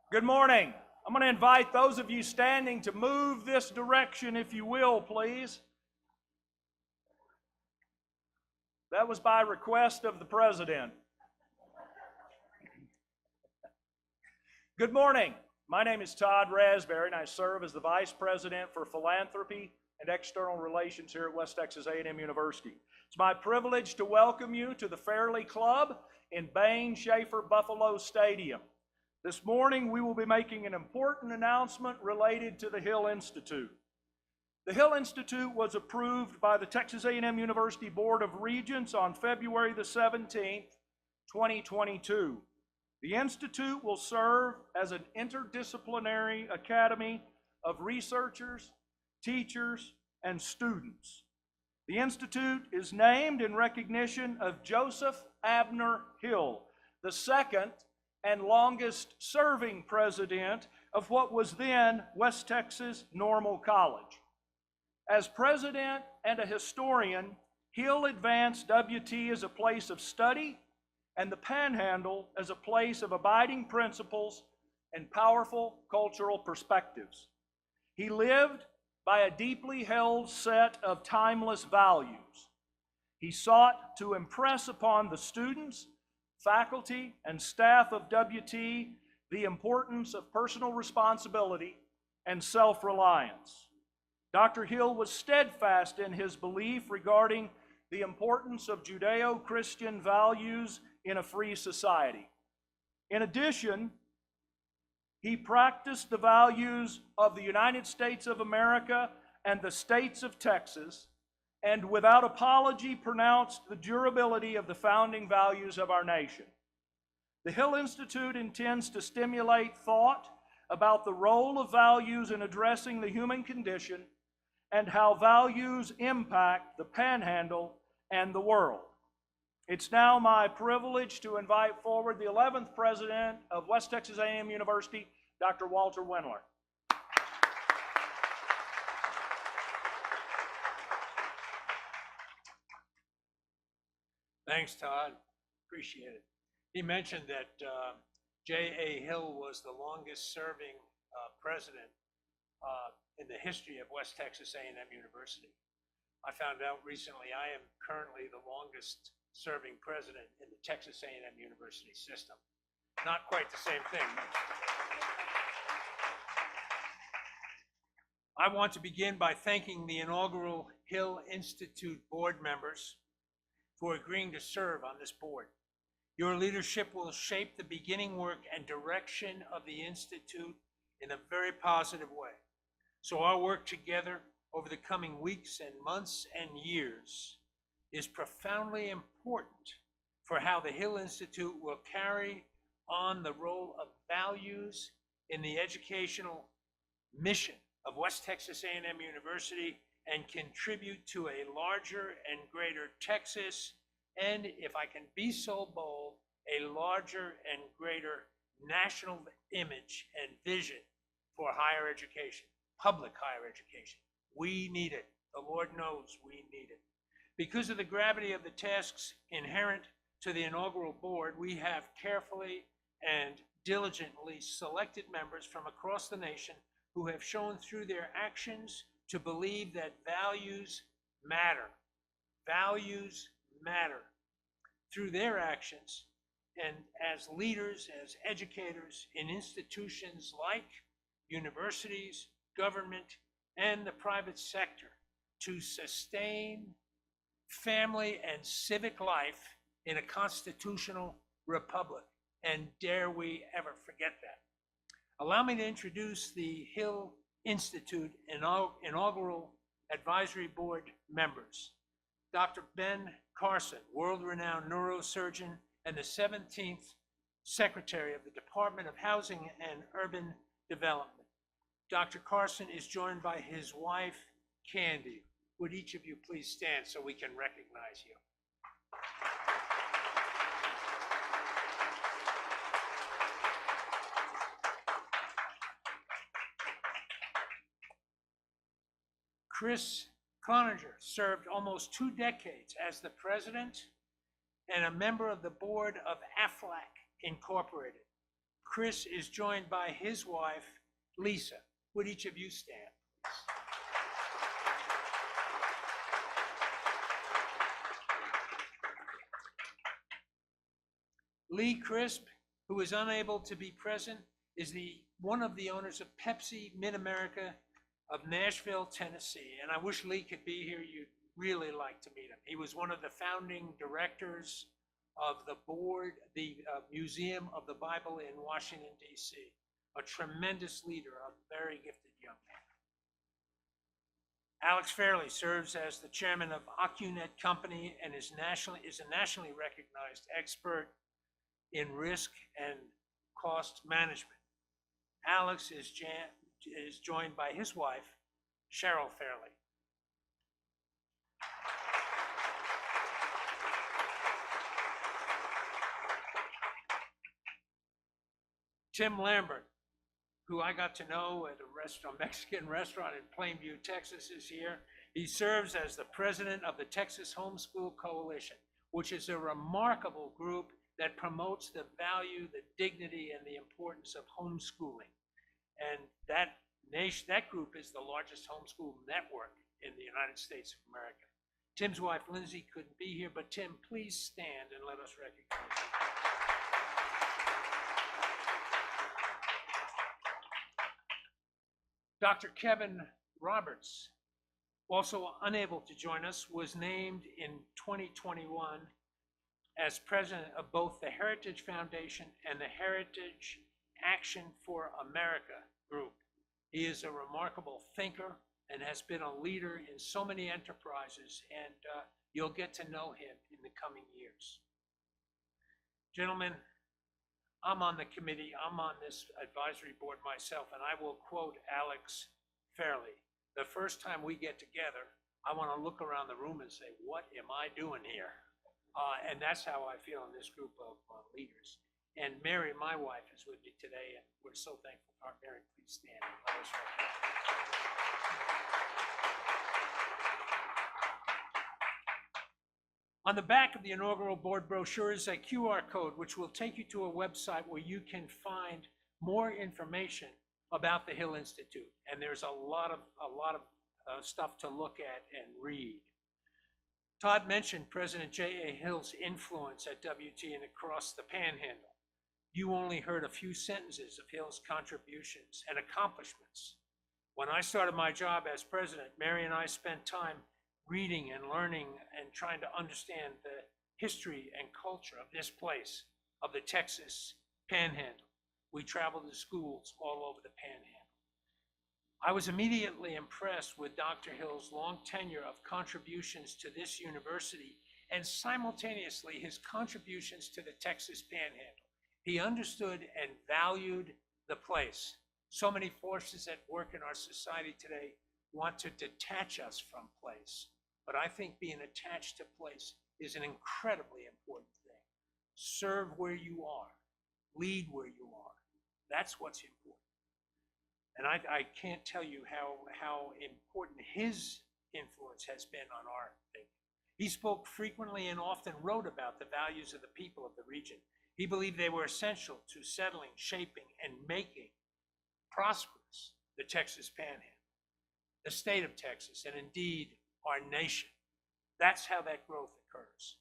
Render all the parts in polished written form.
Good morning. I'm going to invite those of you standing to move this direction, if you will, please. That was by request of the president. Good morning. My name is Todd Raspberry, and I serve as the Vice President for Philanthropy and External Relations here at West Texas A&M University. It's my privilege to welcome you to the Fairley Club in Bain Schaefer Buffalo Stadium. This morning, we will be making an important announcement related to the Hill Institute. The Hill Institute was approved by the Texas A&M University Board of Regents on February the 17th, 2022. The Institute will serve as an interdisciplinary academy of researchers, teachers, and students. The Institute is named in recognition of Joseph Abner Hill, the second and longest serving president of what was then West Texas Normal College. As president and a historian, Hill advanced WT as a place of study and the Panhandle as a place of abiding principles and powerful cultural perspectives. He lived by a deeply held set of timeless values. He sought to impress upon the students, faculty, and staff of WT the importance of personal responsibility and self-reliance. Dr. Hill was steadfast in his belief regarding the importance of Judeo-Christian values in a free society. In addition, he practiced the values of the United States of America and the states of Texas, and without apology pronounced the durability of the founding values of our nation. The Hill Institute intends to stimulate thought about the role of values in addressing the human condition and how values impact the Panhandle and the world. It's now my privilege to invite forward the 11th President of West Texas A&M University, Dr. Walter Wendler. Thanks, Todd. Appreciate it. He mentioned that J.A. Hill was the longest serving president in the history of West Texas A&M University. I found out recently I am currently the longest serving president in the Texas A&M University system. Not quite the same thing. I want to begin by thanking the inaugural Hill Institute board members for agreeing to serve on this board. Your leadership will shape the beginning work and direction of the Institute in a very positive way. So our work together over the coming weeks and months and years is profoundly important for how the Hill Institute will carry on the role of values in the educational mission of West Texas A&M University and contribute to a larger and greater Texas, and if I can be so bold, a larger and greater national image and vision for higher education, public higher education. We need it. The Lord knows we need it. Because of the gravity of the tasks inherent to the inaugural board, we have carefully and diligently selected members from across the nation who have shown through their actions to believe that values matter. Values matter. Through their actions and as leaders, as educators in institutions like universities, government, and the private sector to sustain family and civic life in a constitutional republic. And dare we ever forget that. Allow me to introduce the Hill Institute inaugural advisory board members. Dr. Ben Carson, world-renowned neurosurgeon and the 17th Secretary of the Department of Housing and Urban Development. Dr. Carson is joined by his wife, Candy. Would each of you please stand so we can recognize you? Chris Cloninger served almost 2 decades as the president and a member of the board of Aflac Incorporated. Chris is joined by his wife, Lisa. Would each of you stand? Lee Crisp, who is unable to be present, is one of the owners of Pepsi Mid-America of Nashville, Tennessee. And I wish Lee could be here. You'd really like to meet him. He was one of the founding directors of the board, the Museum of the Bible in Washington, D.C. A tremendous leader, a very gifted young man. Alex Fairley serves as the chairman of OcuNet Company and is a nationally recognized expert in risk and cost management. Alex is joined by his wife, Cheryl Fairley. Tim Lambert, who I got to know at a Mexican restaurant in Plainview, Texas, is here. He serves as the president of the Texas Homeschool Coalition, which is a remarkable group that promotes the value, the dignity, and the importance of homeschooling. And that group is the largest homeschool network in the United States of America. Tim's wife, Lindsay, couldn't be here, but Tim, please stand and let us recognize you. Dr. Kevin Roberts, also unable to join us, was named in 2021 as president of both the Heritage Foundation and the Heritage Action for America group. He is a remarkable thinker and has been a leader in so many enterprises, and you'll get to know him in the coming years. Gentlemen, I'm on the committee, I'm on this advisory board myself, and I will quote Alex Fairley. The first time we get together, I want to look around the room and say, what am I doing here? And that's how I feel in this group of leaders. And Mary, my wife, is with me today, and we're so thankful. Mary, please stand and let us recognize. On the back of the inaugural board brochure is a QR code, which will take you to a website where you can find more information about the Hill Institute. And there's a lot of stuff to look at and read. Todd mentioned President J.A. Hill's influence at WT and across the Panhandle. You only heard a few sentences of Hill's contributions and accomplishments. When I started my job as president, Mary and I spent time reading and learning and trying to understand the history and culture of this place, of the Texas Panhandle. We traveled to schools all over the Panhandle. I was immediately impressed with Dr. Hill's long tenure of contributions to this university and simultaneously his contributions to the Texas Panhandle. He understood and valued the place. So many forces at work in our society today want to detach us from place, but I think being attached to place is an incredibly important thing. Serve where you are, lead where you are. That's what's important. And I can't tell you how important his influence has been on our thinking. He spoke frequently and often wrote about the values of the people of the region. He believed they were essential to settling, shaping, and making prosperous the Texas Panhandle, the state of Texas, and indeed our nation. That's how that growth occurs.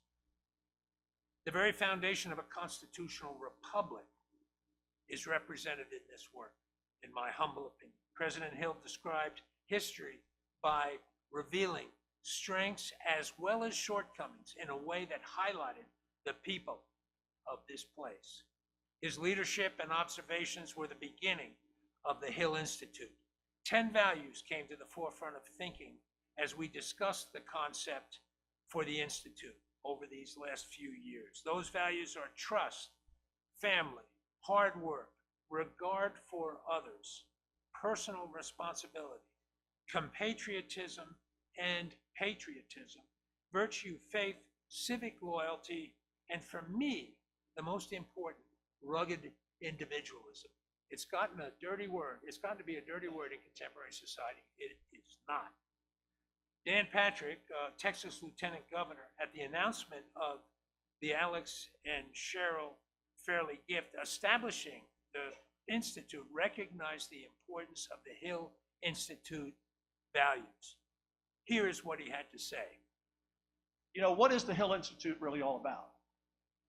The very foundation of a constitutional republic is represented in this work. In my humble opinion, President Hill described history by revealing strengths as well as shortcomings in a way that highlighted the people of this place. His leadership and observations were the beginning of the Hill Institute. 10 values came to the forefront of thinking as we discussed the concept for the Institute over these last few years. Those values are trust, family, hard work, regard for others, personal responsibility, compatriotism and patriotism, virtue, faith, civic loyalty, and for me, the most important, rugged individualism. It's gotten a dirty word. It's gotten to be a dirty word in contemporary society. It is not. Dan Patrick, Texas Lieutenant Governor, at the announcement of the Alex and Cheryl Fairley gift, establishing the Institute recognized the importance of the Hill Institute values. Here is what he had to say. You know, what is the Hill Institute really all about?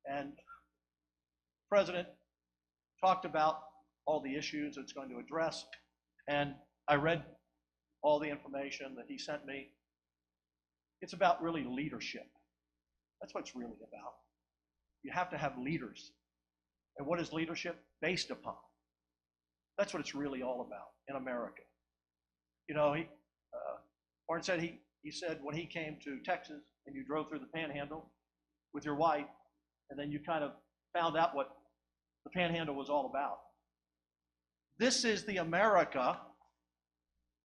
And the President talked about all the issues it's going to address, and I read all the information that he sent me. It's about really leadership. That's what it's really about. You have to have leaders. And what is leadership based upon? That's what it's really all about in America. You know, Warren said he said when he came to Texas and you drove through the Panhandle with your wife, and then you kind of found out what the Panhandle was all about. This is the America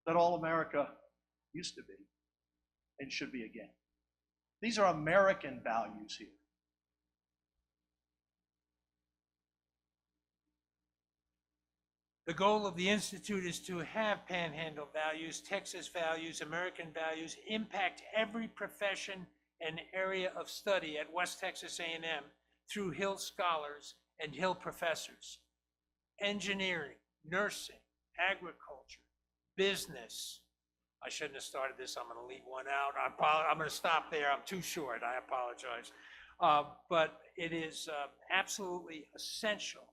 that all America used to be and should be again. These are American values here. The goal of the Institute is to have Panhandle values, Texas values, American values impact every profession and area of study at West Texas A&M through Hill scholars and Hill professors. Engineering, nursing, agriculture, business. I shouldn't have started this. I'm going to leave one out. I'm going to stop there. I'm too short. I apologize. But it is absolutely essential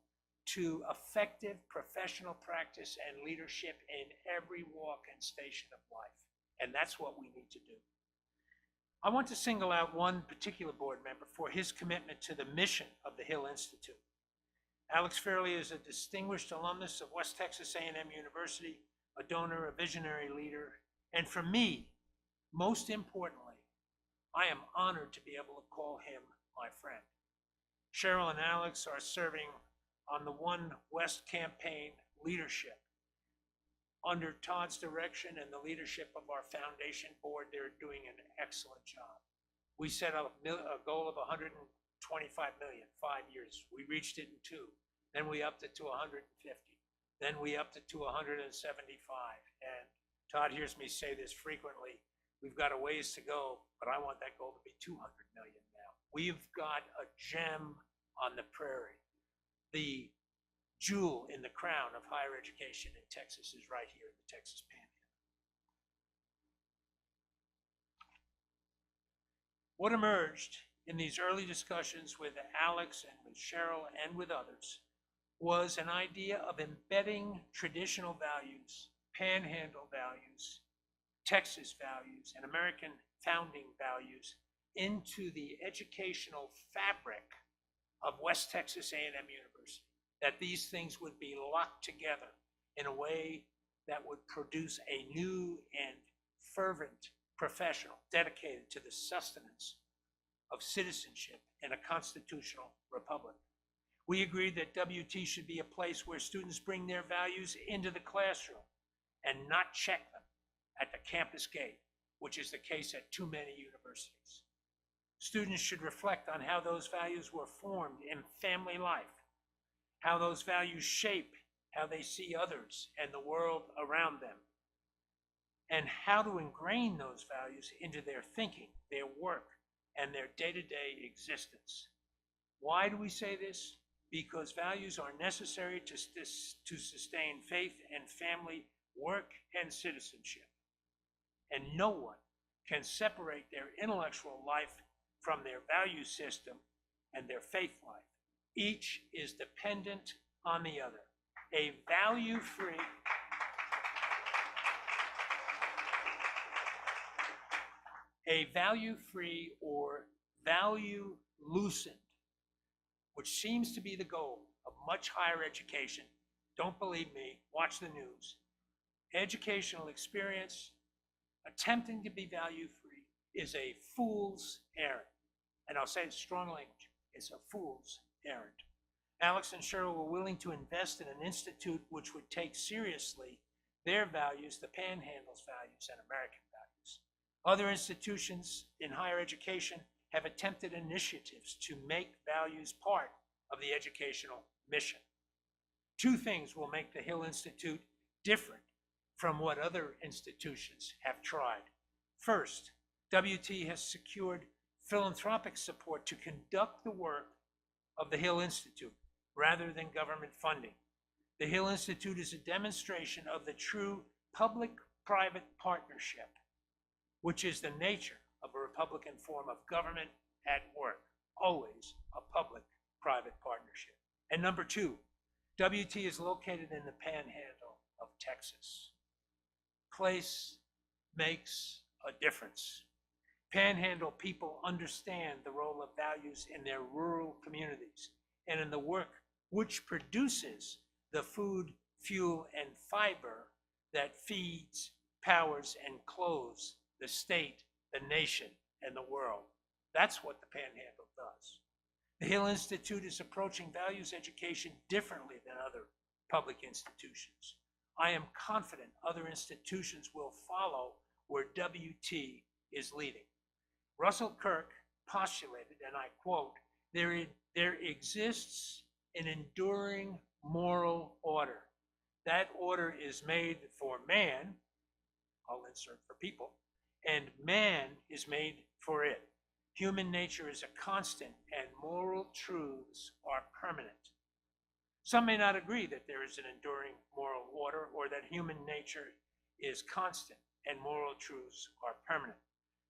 to effective professional practice and leadership in every walk and station of life. And that's what we need to do. I want to single out one particular board member for his commitment to the mission of the Hill Institute. Alex Fairley is a distinguished alumnus of West Texas A&M University, a donor, a visionary leader, and for me, most importantly, I am honored to be able to call him my friend. Cheryl and Alex are serving on the One West campaign leadership. Under Todd's direction and the leadership of our foundation board, they're doing an excellent job. We set a goal of 125 million, 5 years. We reached it in 2. Then we upped it to 150. Then we upped it to 175. And Todd hears me say this frequently. We've got a ways to go, but I want that goal to be 200 million now. We've got a gem on the prairie. The jewel in the crown of higher education in Texas is right here in the Texas Panhandle. What emerged in these early discussions with Alex and with Cheryl and with others was an idea of embedding traditional values, Panhandle values, Texas values, and American founding values into the educational fabric of West Texas A&M University, that these things would be locked together in a way that would produce a new and fervent professional dedicated to the sustenance of citizenship in a constitutional republic. We agreed that WT should be a place where students bring their values into the classroom and not check them at the campus gate, which is the case at too many universities. Students should reflect on how those values were formed in family life, how those values shape how they see others and the world around them, and how to ingrain those values into their thinking, their work, and their day-to-day existence. Why do we say this? Because values are necessary to sustain faith and family, work, and citizenship. And no one can separate their intellectual life from their value system and their faith life. Each is dependent on the other. A value-free or value-loosened, which seems to be the goal of much higher education. Don't believe me, watch the news. Educational experience attempting to be value-free is a fool's errand. And I'll say it in strong language, it's a fool's errand. Alex and Cheryl were willing to invest in an institute which would take seriously their values, the Panhandle's values, and American values. Other institutions in higher education have attempted initiatives to make values part of the educational mission. Two things will make the Hill Institute different from what other institutions have tried. First, WT has secured philanthropic support to conduct the work of the Hill Institute rather than government funding. The Hill Institute is a demonstration of the true public-private partnership, which is the nature of a Republican form of government at work, always a public-private partnership. And number two, WT is located in the panhandle of Texas. Place makes a difference. Panhandle people understand the role of values in their rural communities and in the work which produces the food, fuel, and fiber that feeds, powers, and clothes the state, the nation, and the world. That's what the Panhandle does. The Hill Institute is approaching values education differently than other public institutions. I am confident other institutions will follow where WT is leading. Russell Kirk postulated, and I quote, there exists an enduring moral order. That order is made for man, I'll insert for people, and man is made for it. Human nature is a constant, and moral truths are permanent. Some may not agree that there is an enduring moral order or that human nature is constant and moral truths are permanent.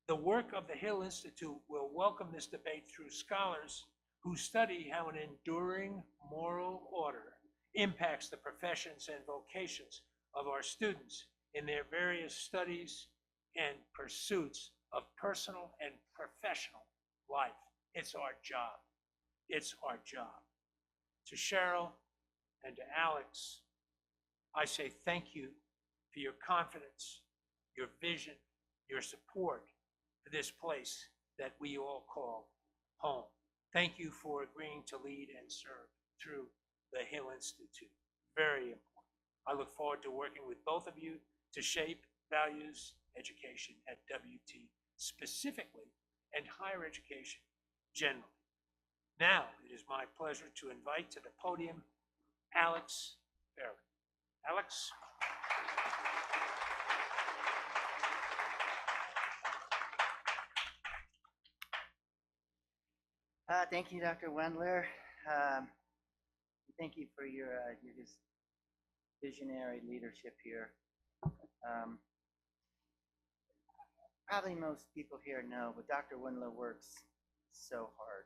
The work of the Hill Institute will welcome this debate through scholars who study how an enduring moral order impacts the professions and vocations of our students in their various studies and pursuits of personal and professional life. It's our job. It's our job. To Cheryl and to Alex, I say thank you for your confidence, your vision, your support for this place that we all call home. Thank you for agreeing to lead and serve through the Hill Institute. Very important. I look forward to working with both of you to shape values education at WT specifically and higher education generally. Now it is my pleasure to invite to the podium Alex Fairley. Alex. Thank you, Dr. Wendler. Thank you for your just visionary leadership here. Probably most people here know, but Dr. Wendler works so hard.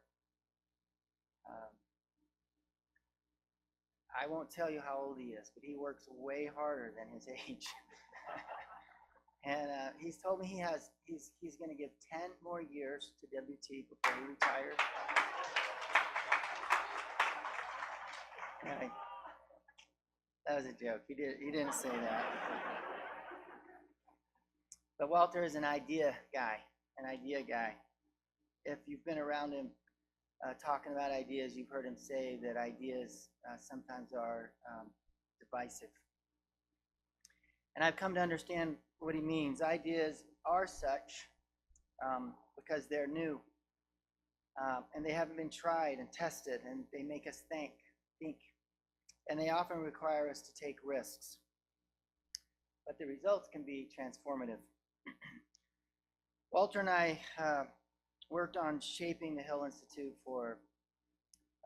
I won't tell you how old he is, but he works way harder than his age. And he's told me he's going to give 10 more years to WT before he retires. Right. That was a joke. He didn't say that. But Walter is an idea guy. If you've been around him talking about ideas, you've heard him say that ideas sometimes are divisive. And I've come to understand what he means. Ideas are such because they're new, and they haven't been tried and tested, and they make us think, and they often require us to take risks. But the results can be transformative. Walter and I worked on shaping the Hill Institute for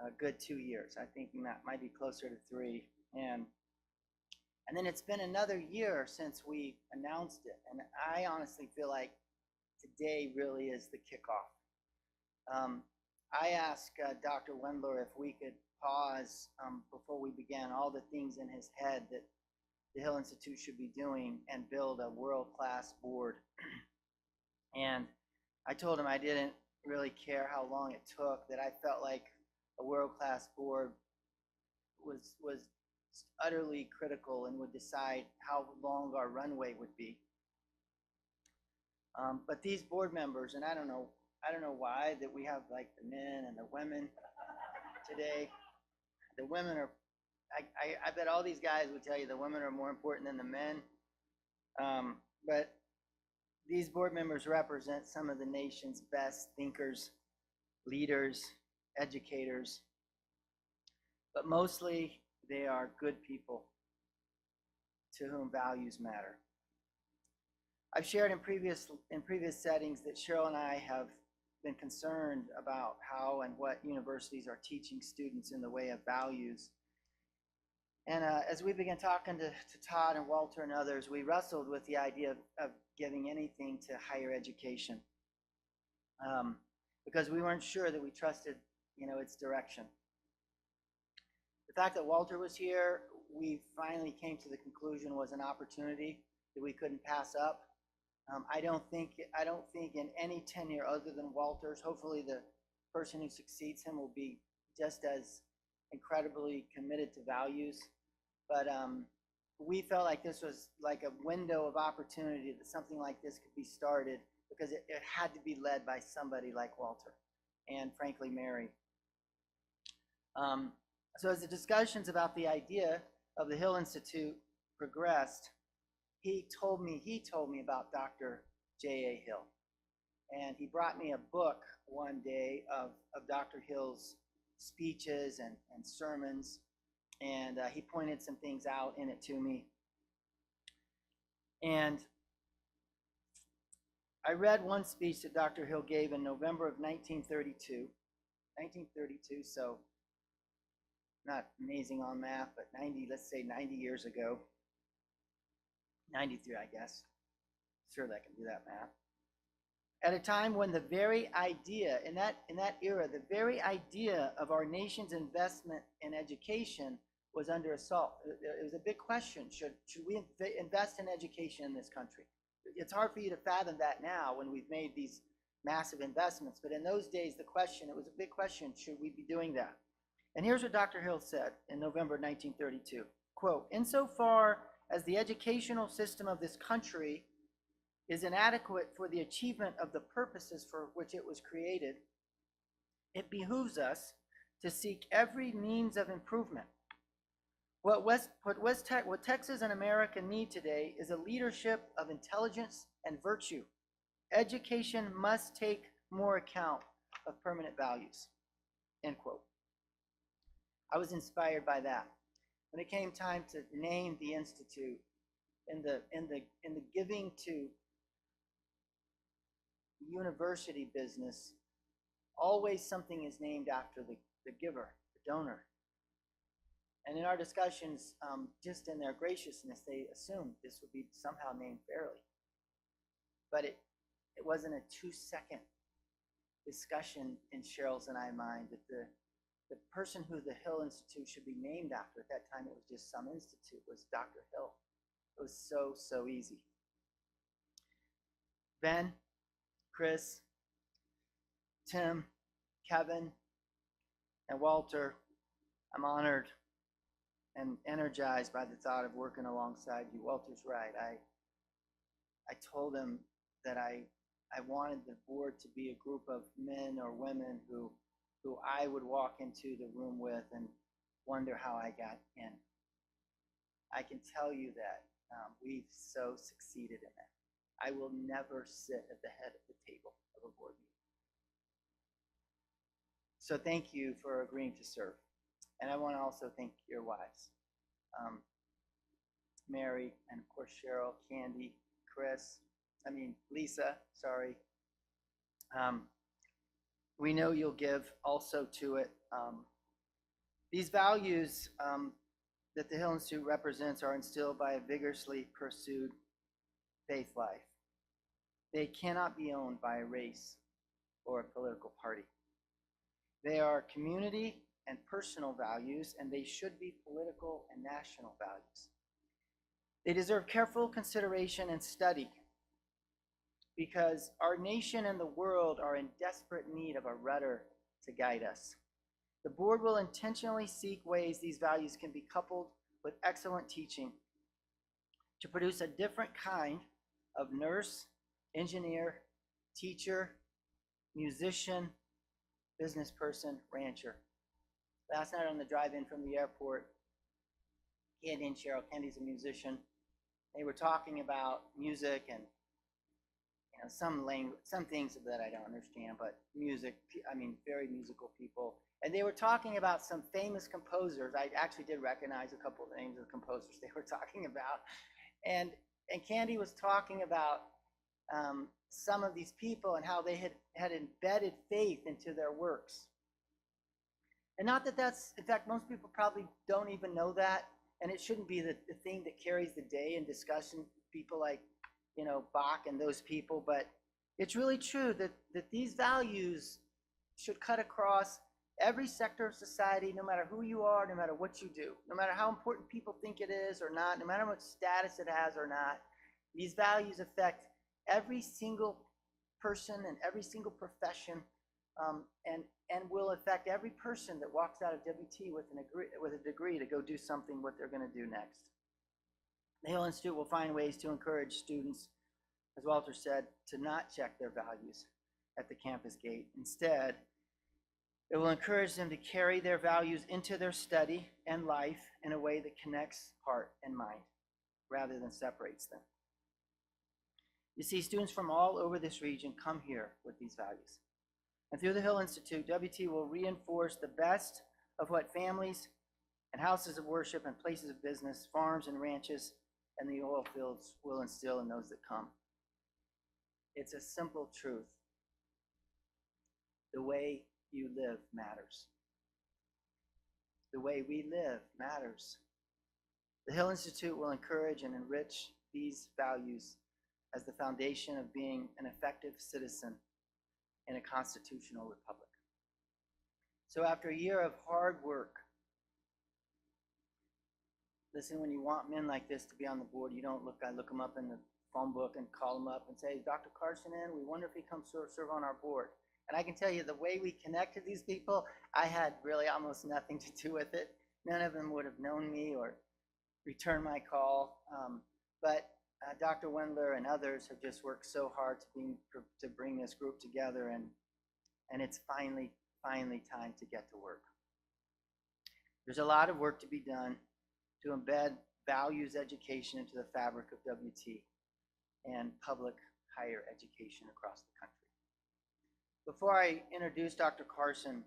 a good 2 years. I think that might be closer to 3. And then it's been another year since we announced it. And I honestly feel like today really is the kickoff. I asked Dr. Wendler if we could pause before we began all the things in his head that the Hill Institute should be doing and build a world-class board. And I told him I didn't really care how long it took, that I felt like a world-class board was utterly critical and would decide how long our runway would be. But these board members, and I don't know why that we have like the men and the women today. The women are, I bet all these guys would tell you the women are more important than the men. But these board members represent some of the nation's best thinkers, leaders, educators, but mostly they are good people to whom values matter. I've shared in previous settings that Cheryl and I have been concerned about how and what universities are teaching students in the way of values. And as we began talking to Todd and Walter and others, we wrestled with the idea of giving anything to higher education, because we weren't sure that we trusted, its direction. The fact that Walter was here, we finally came to the conclusion was an opportunity that we couldn't pass up. I don't think in any tenure other than Walter's, hopefully the person who succeeds him will be just as incredibly committed to values. But we felt like this was like a window of opportunity that something like this could be started, because it had to be led by somebody like Walter and, frankly, Mary. So as the discussions about the idea of the Hill Institute progressed, he told me about Dr. J.A. Hill. And he brought me a book one day of Dr. Hill's speeches and sermons, and he pointed some things out in it to me. And I read one speech that Dr. Hill gave in November of 1932, so not amazing on math, but 90 years ago. 93, I guess. Sure, that can do that math. At a time when the very idea, in that era, the very idea of our nation's investment in education was under assault. It was a big question. Should we invest in education in this country? It's hard for you to fathom that now when we've made these massive investments. But in those days, it was a big question. Should we be doing that? And here's what Dr. Hill said in November 1932. Quote, "Insofar as the educational system of this country is inadequate for the achievement of the purposes for which it was created, it behooves us to seek every means of improvement. What Texas and America need today is a leadership of intelligence and virtue. Education must take more account of permanent values." End quote. I was inspired by that. When it came time to name the institute, in the giving to university business, always something is named after the giver, the donor. And in our discussions, just in their graciousness, they assumed this would be somehow named fairly. But it wasn't a 2-second discussion in Cheryl's and I mind that the person who the Hill Institute should be named after, at that time it was just some institute, was Dr. Hill. It was so easy. Ben, Chris, Tim, Kevin, and Walter, I'm honored and energized by the thought of working alongside you. Walter's right. I told him that I wanted the board to be a group of men or women who I would walk into the room with and wonder how I got in. I can tell you that we've so succeeded in that. I will never sit at the head of the table of a board meeting. So thank you for agreeing to serve. And I want to also thank your wives, Mary, and of course Cheryl, Candy, Lisa, sorry. We know you'll give also to it. These values that the Hill Institute represents are instilled by a vigorously pursued faith life. They cannot be owned by a race or a political party. They are community and personal values, and they should be political and national values. They deserve careful consideration and study, because our nation and the world are in desperate need of a rudder to guide us. The board will intentionally seek ways these values can be coupled with excellent teaching to produce a different kind of nurse, engineer, teacher, musician, business person, rancher. Last night on the drive-in from the airport, Candy and Cheryl, Candy's a musician, they were talking about music and some things that I don't understand, but music, very musical people. And they were talking about some famous composers. I actually did recognize a couple of names of composers they were talking about. And Candy was talking about some of these people and how they had embedded faith into their works. And not that that's, in fact, most people probably don't even know that. and it shouldn't be the thing that carries the day in discussion, people like, Bach and those people, but it's really true that these values should cut across every sector of society, no matter who you are, no matter what you do, no matter how important people think it is or not, no matter how much status it has or not. These values affect every single person and every single profession, and will affect every person that walks out of WT with a degree to go do something what they're going to do next. The Hill Institute will find ways to encourage students, as Walter said, to not check their values at the campus gate. Instead, it will encourage them to carry their values into their study and life in a way that connects heart and mind rather than separates them. You see, students from all over this region come here with these values. And through the Hill Institute, WT will reinforce the best of what families and houses of worship and places of business, farms and ranches, and the oil fields will instill in those that come. It's a simple truth. The way you live matters. The way we live matters. The Hill Institute will encourage and enrich these values as the foundation of being an effective citizen in a constitutional republic. So after a year of hard work, listen, when you want men like this to be on the board, you don't I look them up in the phone book and call them up and say, "Is Dr. Carson in? We wonder if he comes serve on our board." And I can tell you the way we connected these people, I had really almost nothing to do with it. None of them would have known me or returned my call. But Dr. Wendler and others have just worked so hard to bring this group together, and it's finally time to get to work. There's a lot of work to be done to embed values education into the fabric of WT and public higher education across the country. Before I introduce Dr. Carson,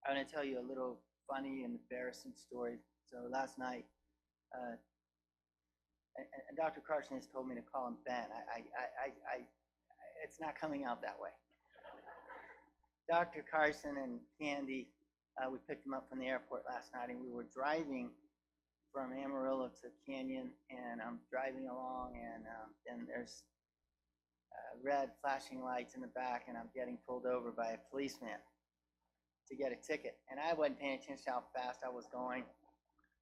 I'm going to tell you a little funny and embarrassing story. So last night, and Dr. Carson has told me to call him Ben. It's not coming out that way. Dr. Carson and Candy, we picked them up from the airport last night, and we were driving from Amarillo to Canyon, and I'm driving along, and there's red flashing lights in the back, and I'm getting pulled over by a policeman to get a ticket. And I wasn't paying attention to how fast I was going.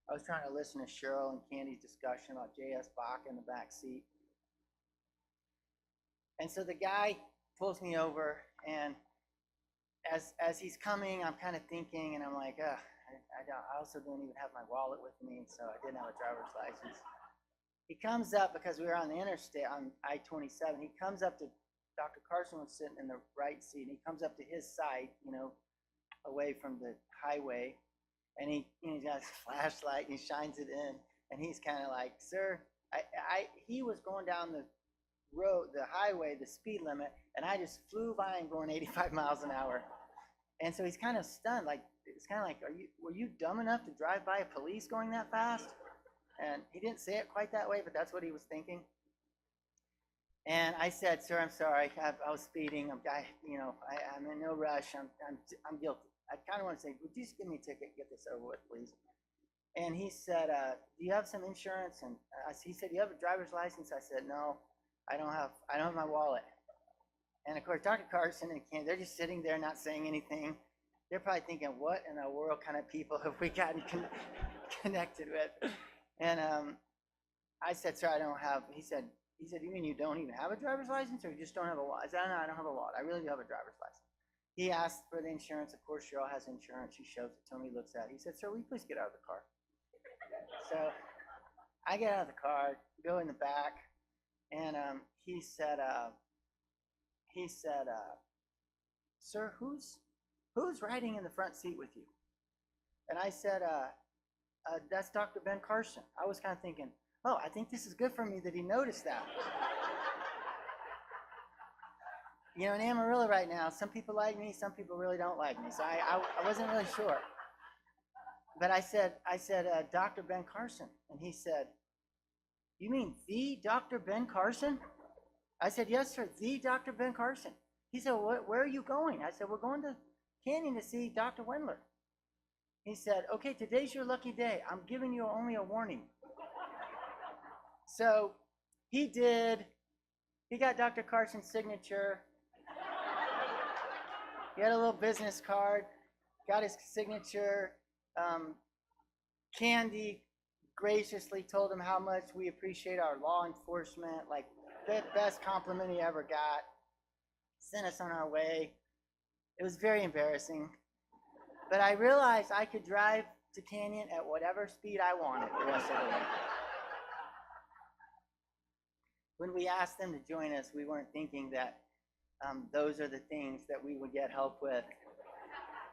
I was trying to listen to Cheryl and Candy's discussion about J.S. Bach in the back seat. And so the guy pulls me over, and as he's coming, I'm kind of thinking, and I'm like, I also don't even have my wallet with me, so I didn't have a driver's license. He comes up, because we were on the interstate, on I-27, he comes up to, Dr. Carson was sitting in the right seat, and he comes up to his side, away from the highway, and he's got his flashlight, and he shines it in, and he's kind of like, "Sir," he was going down the road, the highway, the speed limit, and I just flew by him going 85 miles an hour. And so he's kind of stunned, like, it's kind of like, were you dumb enough to drive by a police going that fast? And he didn't say it quite that way, but that's what he was thinking. And I said, "Sir, I'm sorry, I was speeding. I'm in no rush. I'm guilty. I kind of want to say, would you just give me a ticket, get this over with, please?" And he said, "Do you have some insurance?" And he said, "Do you have a driver's license?" I said, "No, I don't have my wallet." And of course, Dr. Carson and Ken, they're just sitting there not saying anything. They're probably thinking, what in the world kind of people have we gotten connected with? And I said, "Sir, I don't have," he said, "You mean you don't even have a driver's license, or you just don't have a wallet?" I said, "No, I don't have a wallet. I really do have a driver's license." He asked for the insurance. Of course, Cheryl has insurance. She shows it to him. He looks at it. He said, "Sir, will you please get out of the car?" So I get out of the car, go in the back, and he said, "Sir, who's riding in the front seat with you?" And I said, "That's Dr. Ben Carson." I was kind of thinking, oh, I think this is good for me that he noticed that. In Amarillo right now, some people like me, some people really don't like me. So I wasn't really sure. But I said, "Dr. Ben Carson." And he said, "You mean the Dr. Ben Carson?" I said, "Yes, sir, the Dr. Ben Carson." He said, "Where are you going?" I said, "We're going to Canyon to see Dr. Wendler." He said, okay, today's your lucky day. I'm giving you only a warning. So he did. He got Dr. Carson's signature. He had a little business card, got his signature. Candy graciously told him how much we appreciate our law enforcement, like the best compliment he ever got. Sent us on our way. It was very embarrassing. But I realized I could drive to Canyon at whatever speed I wanted the rest of the way. When we asked them to join us, we weren't thinking that those are the things that we would get help with.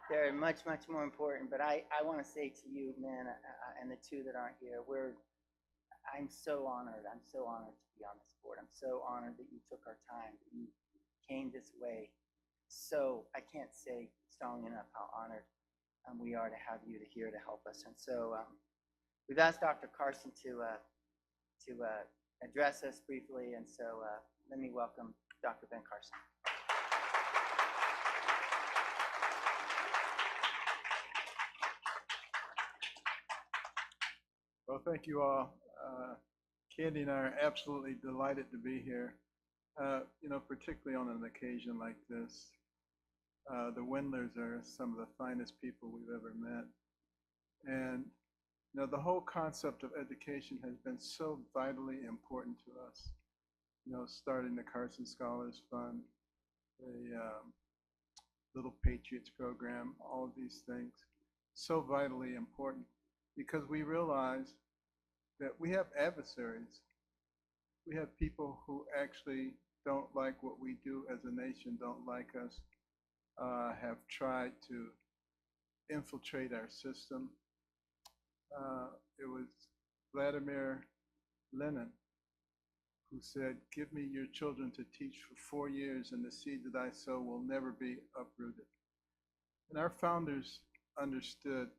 They're much, much more important. But I want to say to you, men, and the two that aren't here, I'm so honored. I'm so honored to be on this board. I'm so honored that you took our time, that you came this way. So I can't say strong enough how honored we are to have you here to help us. And so we've asked Dr. Carson to address us briefly. And so let me welcome Dr. Ben Carson. Well, thank you all. Candy and I are absolutely delighted to be here, particularly on an occasion like this. The Windlers are some of the finest people we've ever met. And, the whole concept of education has been so vitally important to us. Starting the Carson Scholars Fund, the Little Patriots program, all of these things, so vitally important. Because we realize that we have adversaries. We have people who actually don't like what we do as a nation, don't like us, have tried to infiltrate our system. It was Vladimir Lenin who said, "Give me your children to teach for 4 years, and the seed that I sow will never be uprooted." And our founders understood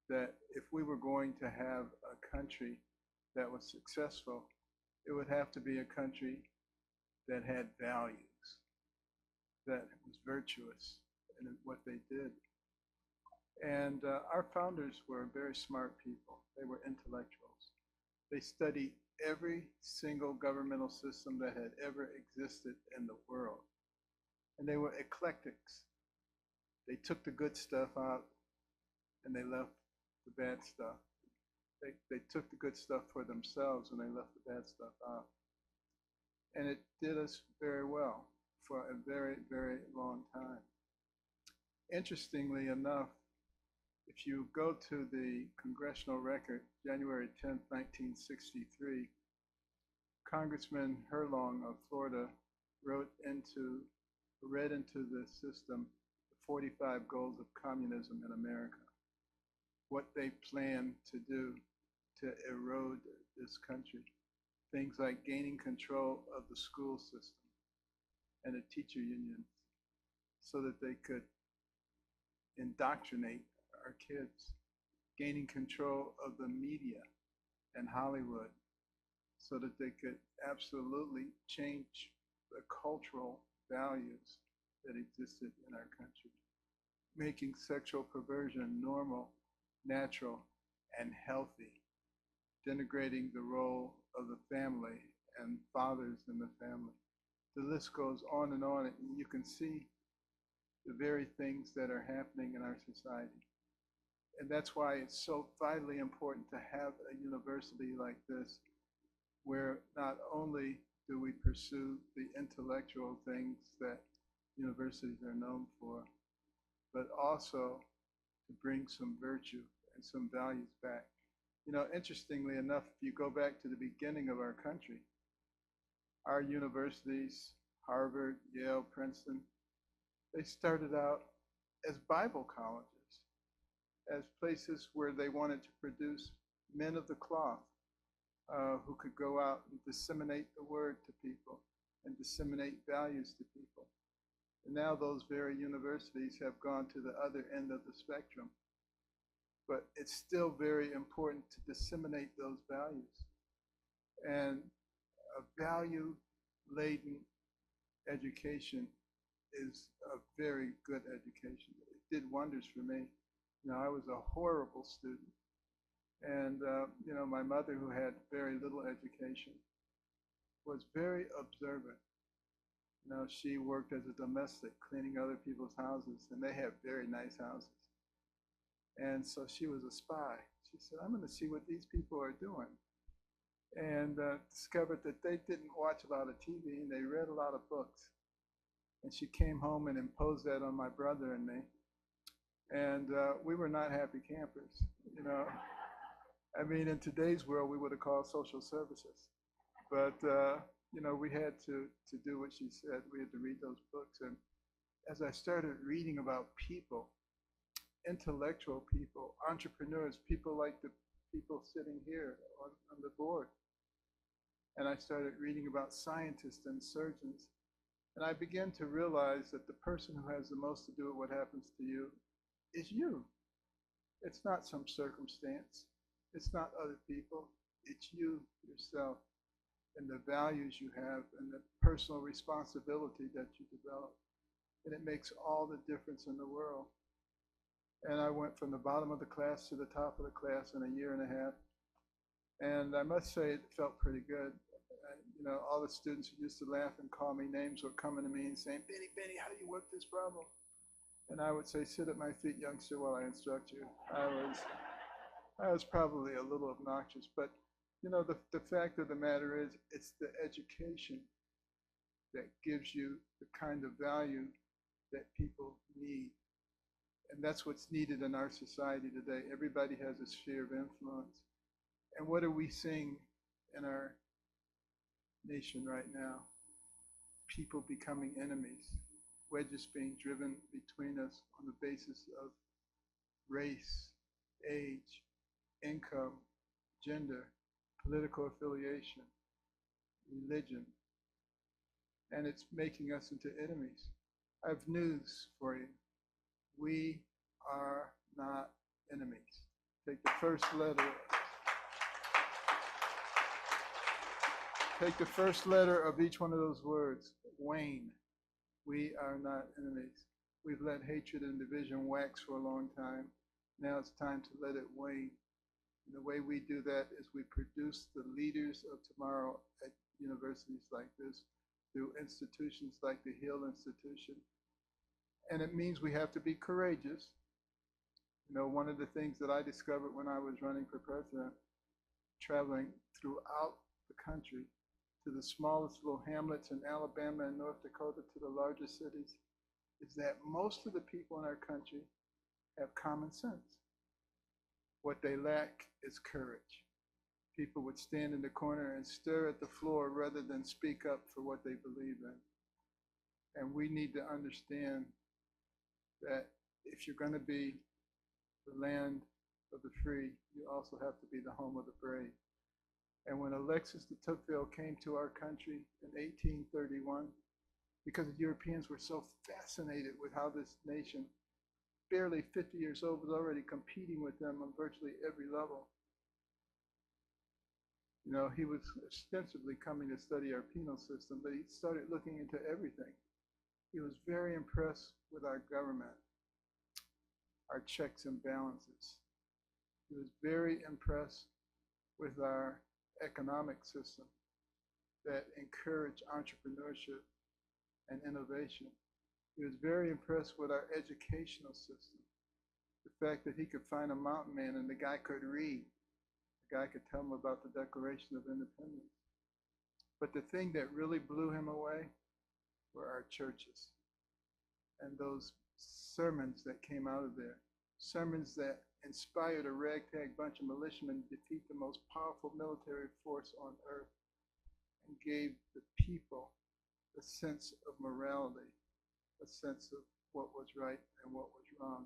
that if we were going to have a country that was successful, it would have to be a country that had values, that was virtuous in what they did. And our founders were very smart people. They were intellectuals. They studied every single governmental system that had ever existed in the world. And they were eclectics. They took the good stuff out and they left the bad stuff. They took the good stuff for themselves and they left the bad stuff out. And it did us very well for a very, very long time. Interestingly enough, if you go to the congressional record, January 10th, 1963, Congressman Herlong of Florida read into the system the 45 goals of communism in America, what they plan to do to erode this country. Things like gaining control of the school system and the teacher unions so that they could indoctrinate our kids, gaining control of the media and Hollywood so that they could absolutely change the cultural values that existed in our country, making sexual perversion normal, natural, and healthy, denigrating the role of the family and fathers in the family. The list goes on, and you can see the very things that are happening in our society. And that's why it's so vitally important to have a university like this, where not only do we pursue the intellectual things that universities are known for, but also to bring some virtue and some values back. Interestingly enough, if you go back to the beginning of our country, our universities, Harvard, Yale, Princeton, they started out as Bible colleges, as places where they wanted to produce men of the cloth who could go out and disseminate the word to people and disseminate values to people. And now those very universities have gone to the other end of the spectrum. But it's still very important to disseminate those values. And a value-laden education is a very good education. It did wonders for me. I was a horrible student. And, my mother, who had very little education, was very observant. She worked as a domestic, cleaning other people's houses, and they have very nice houses. And so she was a spy. She said, I'm going to see what these people are doing. And discovered that they didn't watch a lot of TV and they read a lot of books. And she came home and imposed that on my brother and me. And we were not happy campers. I mean, in today's world, we would have called social services. But, we had to do what she said. We had to read those books. And as I started reading about people, intellectual people, entrepreneurs, people like the people sitting here on the board, and I started reading about scientists and surgeons, and I began to realize that the person who has the most to do with what happens to you is you. It's not some circumstance. It's not other people. It's you, yourself, and the values you have and the personal responsibility that you develop. And it makes all the difference in the world. And I went from the bottom of the class to the top of the class in a year and a half. And I must say it felt pretty good. All the students who used to laugh and call me names were coming to me and saying, Benny, how do you work this problem? And I would say, sit at my feet, youngster, while I instruct you. I was probably a little obnoxious, but the fact of the matter is, it's the education that gives you the kind of value that people need. And that's what's needed in our society today. Everybody has a sphere of influence. And what are we seeing in our nation right now? People becoming enemies, wedges being driven between us on the basis of race, age, income, gender, political affiliation, religion, and it's making us into enemies. I have news for you. We are not enemies. Take the first letter. Take the first letter of each one of those words. Wayne. We are not enemies. We've let hatred and division wax for a long time. Now it's time to let it wane. And the way we do that is we produce the leaders of tomorrow at universities like this, through institutions like the Hill Institution. And it means we have to be courageous. One of the things that I discovered when I was running for president, traveling throughout the country, to the smallest little hamlets in Alabama and North Dakota to the largest cities, is that most of the people in our country have common sense. What they lack is courage. People would stand in the corner and stare at the floor rather than speak up for what they believe in. And we need to understand that if you're going to be the land of the free, you also have to be the home of the brave. And when Alexis de Tocqueville came to our country in 1831, because the Europeans were so fascinated with how this nation, barely 50 years old, was already competing with them on virtually every level. He was ostensibly coming to study our penal system, but he started looking into everything. He was very impressed with our government, our checks and balances. He was very impressed with our economic system that encouraged entrepreneurship and innovation. He was very impressed with our educational system. The fact that he could find a mountain man and the guy could read. The guy could tell him about the Declaration of Independence. But the thing that really blew him away were our churches and those sermons that came out of there. Sermons that inspired a ragtag bunch of militiamen to defeat the most powerful military force on earth and gave the people a sense of morality, a sense of what was right and what was wrong.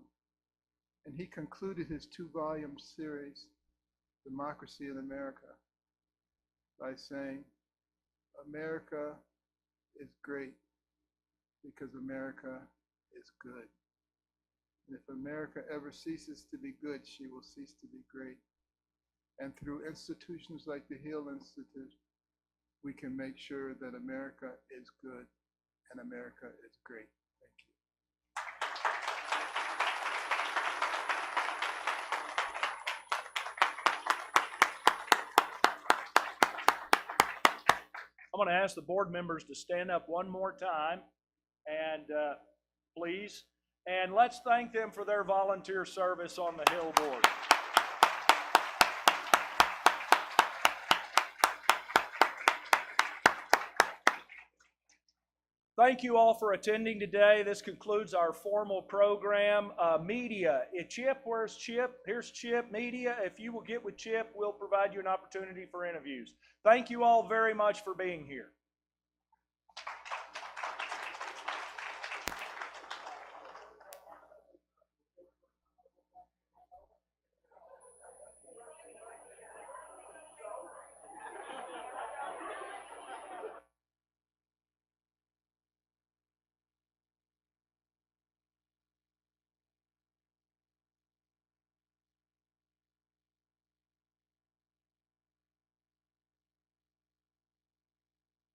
And he concluded his 2-volume series, Democracy in America, by saying, America is great because America is good. And if America ever ceases to be good, she will cease to be great. And through institutions like the Hill Institute, we can make sure that America is good and America is great. Thank you. I'm going to ask the board members to stand up one more time, and please. And let's thank them for their volunteer service on the Hill Board. Thank you all for attending today. This concludes our formal program. Media, Chip, where's Chip? Here's Chip. Media, if you will get with Chip, we'll provide you an opportunity for interviews. Thank you all very much for being here.